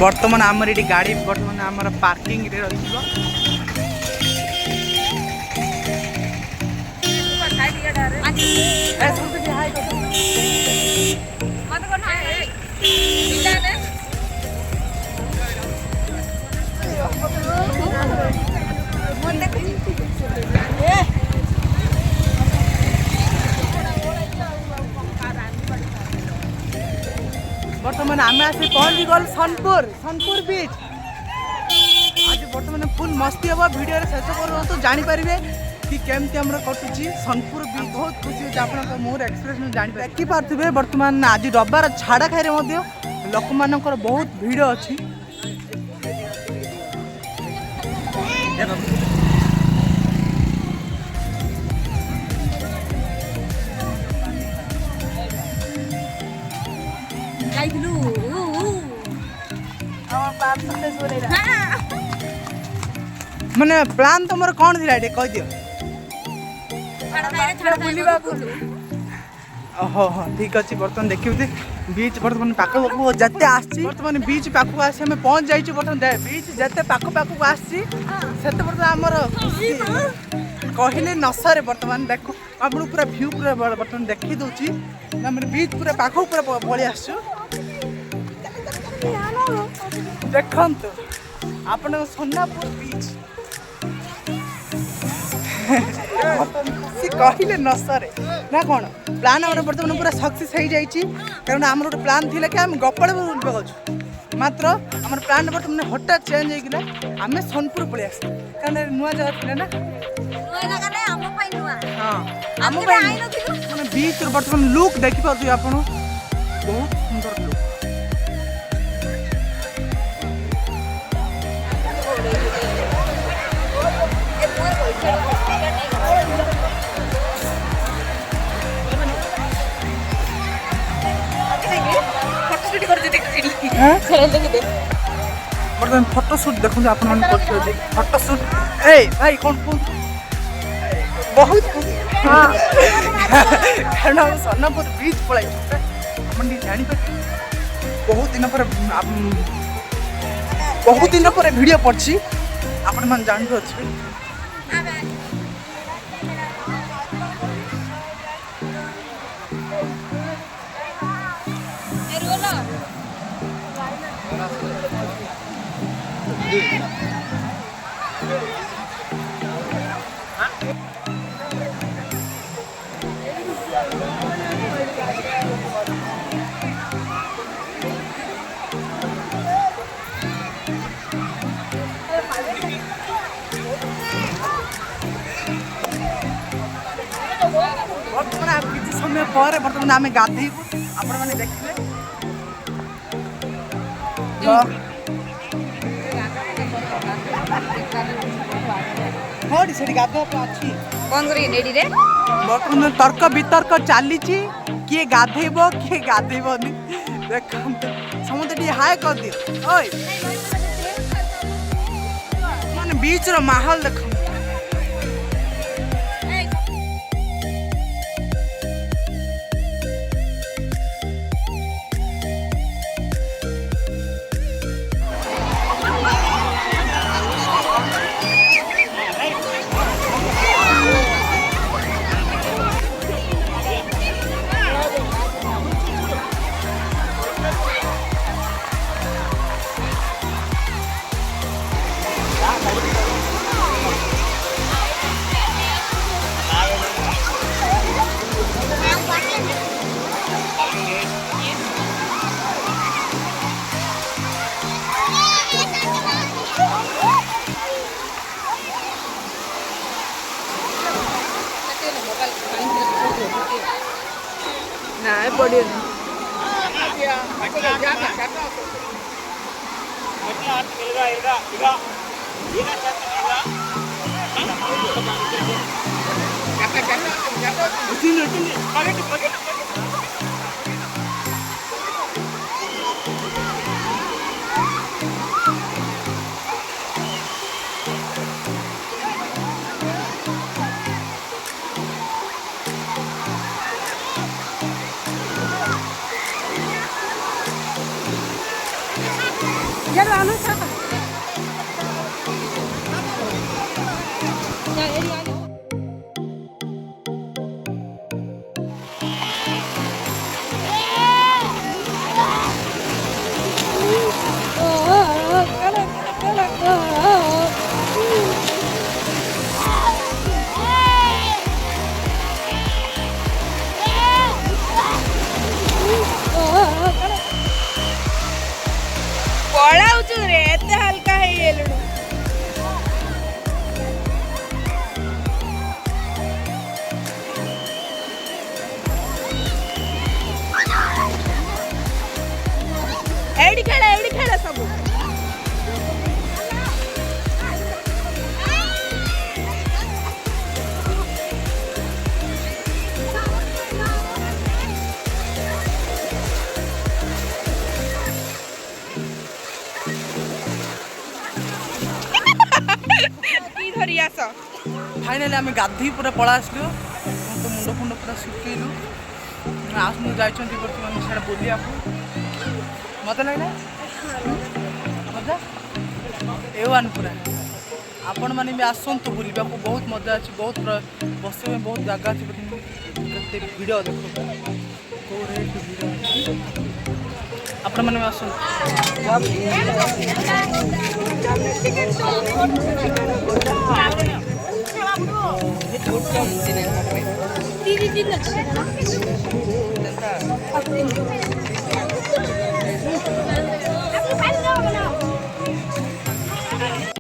बर्तमान आमर ये गाड़ी बर्तमान आमर पार्किंग रे रही बर्तमान आम आसी पहुंची गल सोनपुर बीच। आज बर्तमान फुल मस्ती हम वीडियो शेष कर जापर कि केमती आम कटुची सोनपुर बीच। बहुत खुशी होती आप मोर एक्सप्रेशन देखिपे। बर्तमान आज रविवार छाड़ा खाई लोक मान बहुत भिड़ अच्छी। माने प्लान तुम कौन थी कह दियो। ओहो हाँ ठीक अच्छे। बर्तमान देखिए बीच बर्तमान पाख पाख जिते आसी बर्तमान बीच पाखक आसी आम पहुँच जाइए। बर्तमान बीच जिते पाख पाखक आसी बर्तमान आमर कहले नसरे। बर्तमान देखो आप पूरा भ्यू पूरा बर्तमान देखी दूची बीच पूरा पाख पूरा पलि आसु। देखंतु आपण सोनापुर बीच कहले नसरे ना कौन प्लान आम बर्तमान पूरा सक्सेस हो जाइए। कारण आम गोटे प्लान थी कि आम गपड़ बुलवाक मात्र आम प्लान बर्तमान हठात चेंज होगा। आम सोनपुर पलि आस कारण नुआ जगह थे ना। हाँ आम मैंने बीच बर्तमान लुक देखिपे आप बहुत सुंदर लुक। बर्तमान फोटो शूट देखो आप फोटो शूट ए भाई कौन बहुत हाँ कारण सोनापुर बीच पलाई जापर बहुत दिन पर वीडियो पड़ी आपण मान जानी। बर्तमान किसी समय पर बर्तमान आम गाधेबू आपण मैंने देखिए से गाधे अच्छी कौन करी बर्तमान तर्क वितर्क चली किए गाधेब किए गाधेबनी देख समझे हाय कर दियो। ओए माने बीच रो माहौल देख ना पड़े यार आलू था या एरी आलू पळाउछु रे एते हल्का है गेलुनु एडी खेला सब की धरी आस फाइनाली आम गाधी पूरा पड़ा आसलु तो मुंड फुंड पूरा सुखैलु आसनु जाइछन्ति बर्तमान सारा बोलिया मत लगला मजा एवान पूरा आपण माने भी आसंतु बुलिबा को बहुत मजा अछि बहुत बसे में बहुत जगह अछि कते वीडियो देखो को रेट वीडियो आपण माने आसंतु दीदी